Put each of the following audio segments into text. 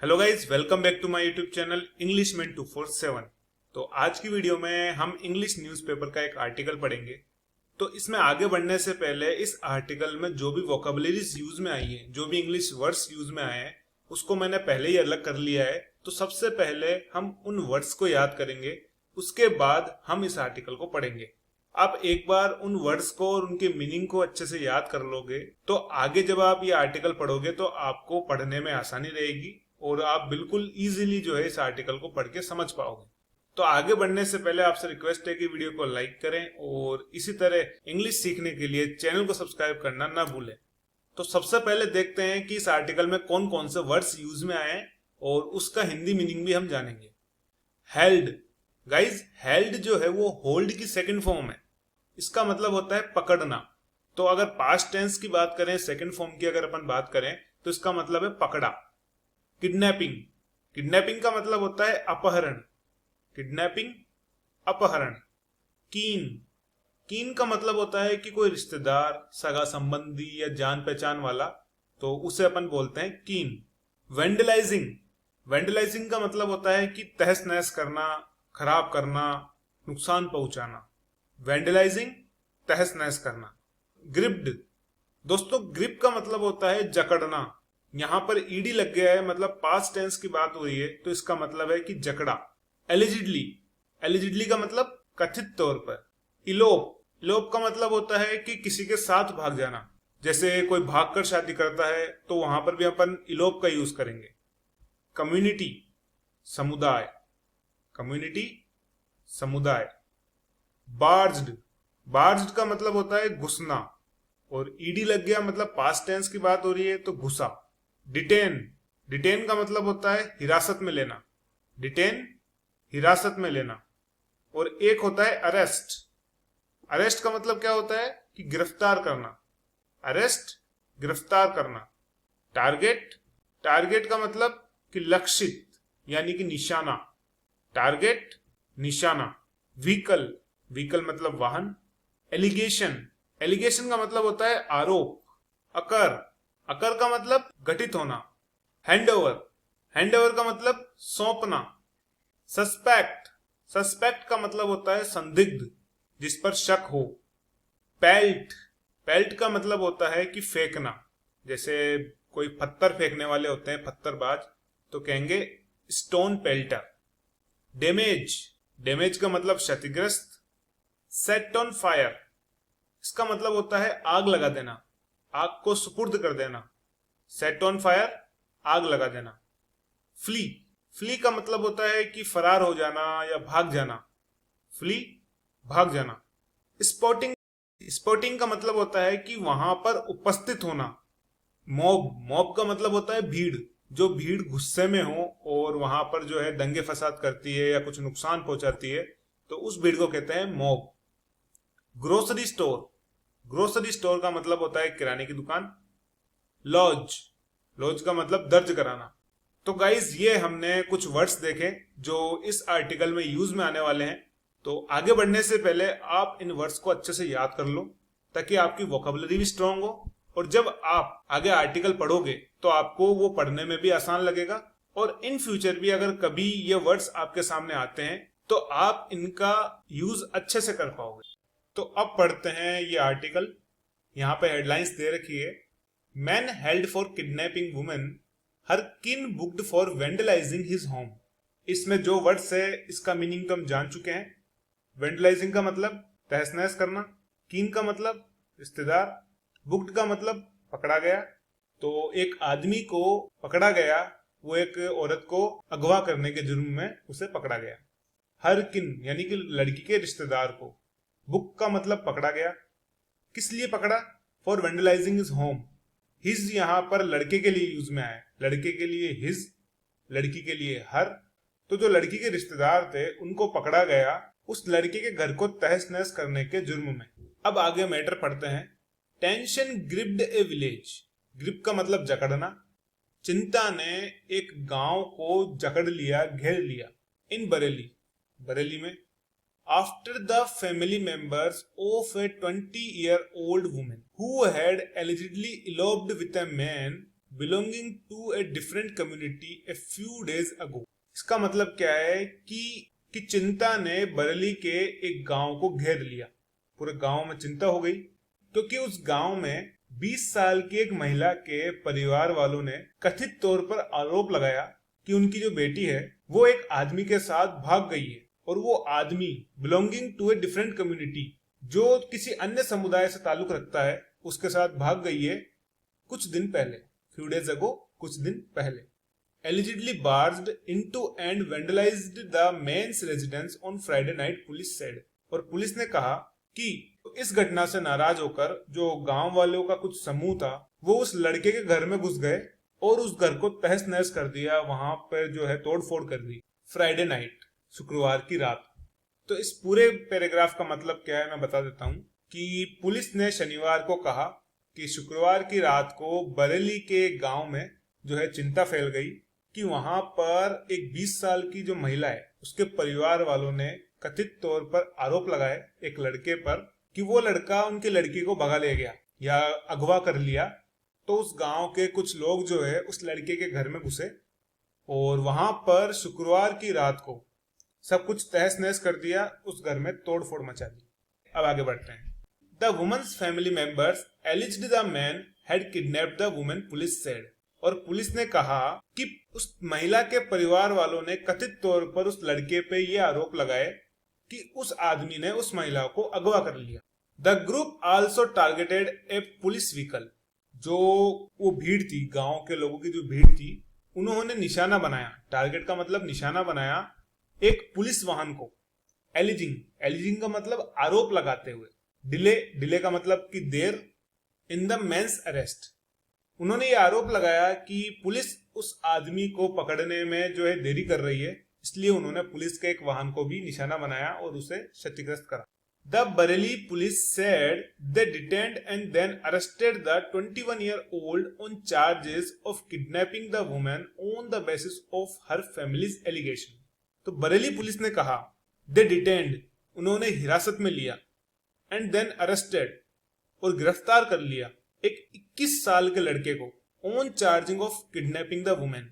Hello guys, welcome back to my YouTube channel English man 247। तो आज की video में हम इंग्लिश न्यूज़पेपर का एक आर्टिकल पढ़ेंगे। तो इसमें आगे बढ़ने से पहले इस आर्टिकल में जो भी वोकेबलरीज यूज में आई है, जो भी इंग्लिश वर्ड्स यूज में आए हैं, उसको मैंने पहले ही अलग कर लिया है। तो सबसे पहले हम उन वर्ड्स को याद करेंगे, उसके बाद हम इस आर्टिकल को पढ़ेंगे। आप एक बार उन वर्ड्स को और उनके मीनिंग को अच्छे से याद कर लोगे तो आगे जब आप ये आर्टिकल पढ़ोगे तो आपको पढ़ने में आसानी रहेगी और आप बिल्कुल इजीली जो है इस आर्टिकल को पढ़ के समझ पाओगे। तो आगे बढ़ने से पहले आपसे रिक्वेस्ट है कि वीडियो को लाइक करें और इसी तरह इंग्लिश सीखने के लिए चैनल को सब्सक्राइब करना ना भूलें। तो सबसे पहले देखते हैं कि इस आर्टिकल में कौन कौन से वर्ड्स यूज में आए हैं और उसका हिंदी मीनिंग भी हम जानेंगे। हेल्ड, गाइज हेल्ड जो है वो होल्ड की सेकंड फॉर्म है। इसका मतलब होता है पकड़ना। तो अगर पास्ट टेंस की बात करें, सेकंड फॉर्म की अगर अपन बात करें तो इसका मतलब है पकड़ा। किडनैपिंग, किडनैपिंग का मतलब होता है अपहरण। किडनैपिंग, अपहरण। कीन, कीन का मतलब होता है कि कोई रिश्तेदार, सगा संबंधी या जान पहचान वाला, तो उसे अपन बोलते हैं कीन। वेंडलाइजिंग, वेंडलाइजिंग का मतलब होता है कि तहस नहस करना, खराब करना, नुकसान पहुंचाना। वेंडलाइजिंग, तहस नहस करना। ग्रिप्ड, दोस्तों ग्रिप का मतलब होता है जकड़ना। यहां पर ईडी लग गया है, मतलब पास्ट टेंस की बात हो रही है, तो इसका मतलब है कि जकड़ा। एलिजिडली, एलिजिडली का मतलब कथित तौर पर। इलोप, इलोप का मतलब होता है कि किसी के साथ भाग जाना। जैसे कोई भागकर शादी करता है तो वहां पर भी अपन इलोप का यूज करेंगे। कम्युनिटी, समुदाय। कम्युनिटी, समुदाय। बार्ज्ड, बार्ज्ड का मतलब होता है घुसना और ईडी लग गया, मतलब पास्ट टेंस की बात हो रही है तो घुसा। डिटेन, डिटेन का मतलब होता है हिरासत में लेना। डिटेन, हिरासत में लेना। और एक होता है अरेस्ट। अरेस्ट का मतलब क्या होता है कि गिरफ्तार करना। अरेस्ट, गिरफ्तार करना। टारगेट, टारगेट का मतलब कि लक्षित यानी कि निशाना। टारगेट, निशाना। व्हीकल, व्हीकल मतलब वाहन। एलिगेशन, एलिगेशन का मतलब होता है आरोप। अकर, अकर का मतलब गठित होना। हैंडओवर, हैंडओवर का मतलब सौंपना। सस्पेक्ट, सस्पेक्ट का मतलब होता है संदिग्ध, जिस पर शक हो। पेल्ट, पेल्ट का मतलब होता है कि फेंकना। जैसे कोई पत्थर फेंकने वाले होते हैं, पत्थरबाज, तो कहेंगे स्टोन पेल्टर। डैमेज, डैमेज का मतलब क्षतिग्रस्त। सेट ऑन फायर, इसका मतलब होता है आग लगा देना, आग को सुपुर्द कर देना। सेट ऑन फायर, आग लगा देना। फ्ली, फ्ली का मतलब होता है कि फरार हो जाना या भाग जाना। फ्ली, भाग जाना। स्पॉटिंग, स्पॉटिंग का मतलब होता है कि वहां पर उपस्थित होना। मॉब, मॉब का मतलब होता है भीड़, जो भीड़ गुस्से में हो और वहां पर जो है दंगे फसाद करती है या कुछ नुकसान पहुंचाती है, तो उस भीड़ को कहते हैं mob. Grocery store, grocery store का मतलब होता है किराने की दुकान। लॉज, लॉज का मतलब दर्ज कराना। तो गाइज ये हमने कुछ वर्ड्स देखे जो इस आर्टिकल में यूज में आने वाले हैं। तो आगे बढ़ने से पहले आप इन वर्ड्स को अच्छे से याद कर लो ताकि आपकी वोकेबलरी भी स्ट्रांग हो और जब आप आगे आर्टिकल पढ़ोगे तो आपको वो पढ़ने में भी आसान लगेगा और इन फ्यूचर भी अगर कभी ये वर्ड्स आपके सामने आते हैं तो आप इनका यूज अच्छे से कर पाओगे। तो अब पढ़ते हैं ये आर्टिकल। यहाँ पे हेडलाइंस दे रखी है, man held for kidnapping women, her kin booked for vandalising his home. इसमें जो वर्ड्स है इसका मीनिंग तो हम जान चुके हैं। वेंडलाइजिंग का मतलब तहस नहस करना। कीन का मतलब रिश्तेदार। बुक्ड का मतलब पकड़ा गया। तो एक आदमी को पकड़ा गया, वो एक औरत को अगवा करने के जुर्म में उसे पकड़ा गया। हर किन यानी कि लड़की के रिश्तेदार को। बुक का मतलब पकड़ा गया। किस लिए पकड़ा? For vandalising his home. His यहां पर लड़के के लिए यूज में आया, लड़के के लिए हिज, लड़की के लिए हर। तो जो लड़की के रिश्तेदार थे उनको पकड़ा गया उस लड़के के घर को तहस नहस करने के जुर्म में। अब आगे मैटर पढ़ते हैं। टेंशन ग्रिप्ड ए विलेज, ग्रिप का मतलब जकड़ना। चिंता ने एक गांव को जकड़ लिया, घेर लिया। इन बरेली, बरेली में। After the family members of a 20-year-old woman who had allegedly eloped with a man belonging to a different community a few days ago. इसका मतलब क्या है कि चिंता ने बरेली के एक गांव को घेर लिया। पूरे गांव में चिंता हो गई क्योंकि उस गांव में 20 साल की एक महिला के परिवार वालों ने कथित तौर पर आरोप लगाया कि उनकी जो बेटी है वो एक आदमी के साथ भाग गई है, और वो आदमी belonging to a different community, जो किसी अन्य समुदाय से ताल्लुक रखता है, उसके साथ भाग गई है कुछ दिन पहले, फ्यू डेज अगो, कुछ दिन पहले। Allegedly barged into and vandalized the man's residence on Friday night, police said। और पुलिस ने कहा कि इस घटना से नाराज होकर जो गांव वालों का कुछ समूह था वो उस लड़के के घर में घुस गए और उस घर को तहस नहस कर दिया, वहां पर जो है तोड़फोड़ कर दी। फ्राइडे नाइट, शुक्रवार की रात। तो इस पूरे पैराग्राफ का मतलब क्या है मैं बता देता हूं कि पुलिस ने शनिवार को कहा कि शुक्रवार की रात को बरेली के गांव में जो है चिंता फैल गई कि वहां पर एक 20 साल की जो महिला है उसके परिवार वालों ने कथित तौर पर आरोप लगाए एक लड़के पर कि वो लड़का उनकी लड़की को भगा ले गया या अगवा कर लिया। तो उस गांव के कुछ लोग जो है उस लड़के के घर में घुसे और वहां पर शुक्रवार की रात को सब कुछ तहस नहस कर दिया, उस घर में तोड़फोड़ मचा दी। अब आगे बढ़ते हैं। The woman's family members alleged the man had kidnapped the woman, police said. और पुलिस ने कहा कि उस महिला के परिवार वालों ने कथित तौर पर उस लड़के पे ये आरोप लगाए कि उस आदमी ने उस महिला को अगवा कर लिया। The group also targeted A police vehicle. जो वो भीड़ थी, गांव के लोगों की जो भीड़ थी, उन्होंने निशाना बनाया, टारगेट का मतलब निशाना बनाया एक पुलिस वाहन को। एलिजिंग का मतलब आरोप लगाते हुए। डिले का मतलब कि देर। इन द मेंस अरेस्ट, उन्होंने ये आरोप लगाया कि पुलिस उस आदमी को पकड़ने में जो है देरी कर रही है, इसलिए उन्होंने पुलिस के एक वाहन को भी निशाना बनाया और उसे क्षतिग्रस्त करा। The Bareilly police said they detained and then arrested the 21-year-old on charges of kidnapping the woman on the basis of her family's allegation. तो बरेली पुलिस ने कहा दे डिटेन्ड, उन्होंने हिरासत में लिया, एंड देन अरेस्टेड, और गिरफ्तार कर लिया एक 21 साल के लड़के को on charging of kidnapping the women,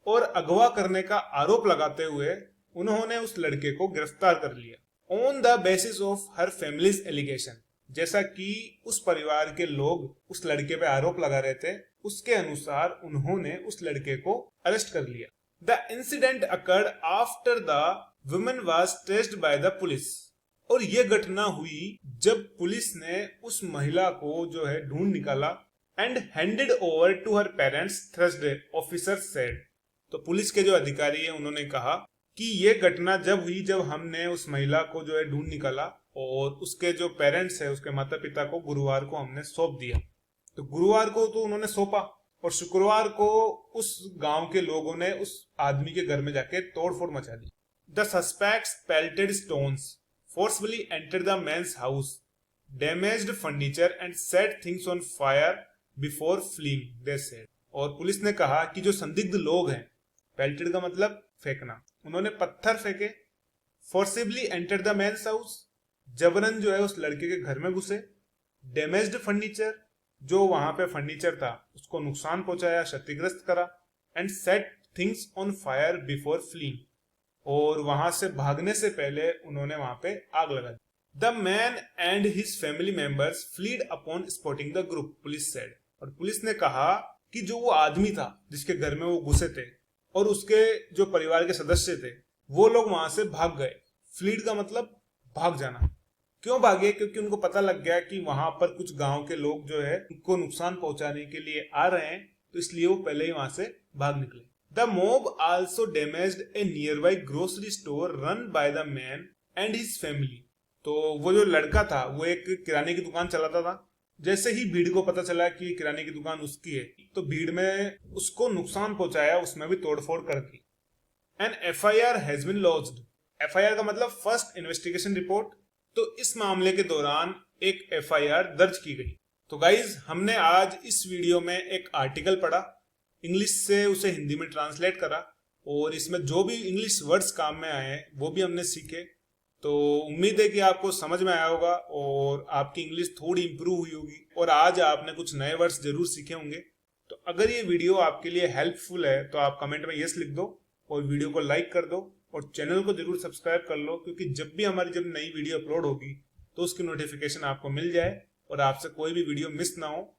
और अगवा करने का आरोप लगाते हुए उन्होंने उस लड़के को गिरफ्तार कर लिया on the basis of her family's allegation, जैसा कि उस परिवार के लोग उस लड़के पे आरोप लगा रहे थे उसके अनुसार उन्होंने उस लड़के को अरेस्ट कर लिया। The incident occurred after the women was traced by the police. और यह घटना हुई जब पुलिस ने उस महिला को जो है ढूंढ निकाला and handed over to her parents Thursday, officer said. तो पुलिस के जो अधिकारी है उन्होंने कहा कि यह घटना जब हुई जब हमने उस महिला को जो है ढूंढ निकाला और उसके जो पेरेंट्स है उसके माता पिता को गुरुवार को हमने सौंप दिया। तो गुरुवार को तो उन्होंने सौंपा और शुक्रवार को उस गांव के लोगों ने उस आदमी के घर में जाके तोड़फोड़ मचा दी। The suspects pelted stones, forcefully entered the man's house, damaged furniture and set things on fire before fleeing, they said। और पुलिस ने कहा कि जो संदिग्ध लोग हैं, pelted का मतलब फेंकना, उन्होंने पत्थर फेंके, forcibly entered the man's house, जबरन जो है उस लड़के के घर में घुसे, damaged furniture, जो वहां पे फर्नीचर था उसको नुकसान पहुंचाया, क्षतिग्रस्त करा, and set things on fire before fleeing, और वहां से भागने से पहले उन्होंने वहां पे आग लगा दी। The man and his family members fled upon spotting the group, police said. और पुलिस ने कहा कि जो वो आदमी था जिसके घर में वो घुसे थे और उसके जो परिवार के सदस्य थे वो लोग वहां से भाग गए। फ्लीड का मतलब भाग जाना। क्यों भागे? क्योंकि उनको पता लग गया कि वहां पर कुछ गांव के लोग जो है उनको नुकसान पहुंचाने के लिए आ रहे हैं, तो इसलिए वो पहले ही वहां से भाग निकले। The mob also damaged a nearby grocery store run by the man and his family। तो वो जो लड़का था वो एक किराने की दुकान चलाता था। जैसे ही भीड़ को पता चला कि किराने की दुकान उसकी है तो भीड़ में उसको नुकसान पहुंचाया, उसमें भी तोड़फोड़ कर दी। An FIR has been lodged। FIR का मतलब फर्स्ट इन्वेस्टिगेशन रिपोर्ट। तो इस मामले के दौरान एक FIR दर्ज की गई। तो गाइज हमने आज इस वीडियो में एक आर्टिकल पढ़ा, इंग्लिश से उसे हिंदी में ट्रांसलेट करा और इसमें जो भी इंग्लिश वर्ड्स काम में आए हैं वो भी हमने सीखे। तो उम्मीद है कि आपको समझ में आया होगा और आपकी इंग्लिश थोड़ी इंप्रूव हुई होगी और आज आपने कुछ नए वर्ड्स जरूर सीखे होंगे। तो अगर ये वीडियो आपके लिए हेल्पफुल है तो आप कमेंट में यस लिख दो और वीडियो को लाइक कर दो और चैनल को जरूर सब्सक्राइब कर लो, क्योंकि जब नई वीडियो अपलोड होगी तो उसकी नोटिफिकेशन आपको मिल जाए और आपसे कोई भी वीडियो मिस ना हो